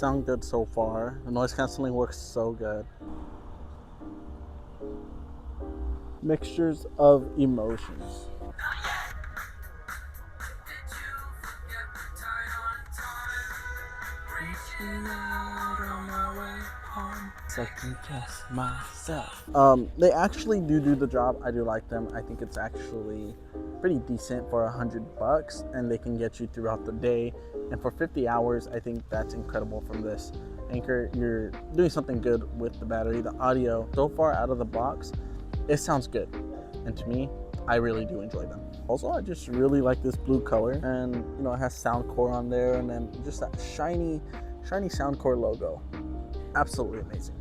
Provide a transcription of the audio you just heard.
sound good so far. The noise canceling works so good. Mixtures of emotions. Second guess myself. They actually do the job. I do like them. I think it's actually pretty decent for $100, and they can get you throughout the day. And for 50 hours, I think that's incredible from this Anker. You're doing something good with the battery. The audio, so far out of the box, it sounds good. And to me, I really do enjoy them. Also, I just really like this blue color, and you know, it has Soundcore on there, and then just that shiny Soundcore logo. Absolutely amazing.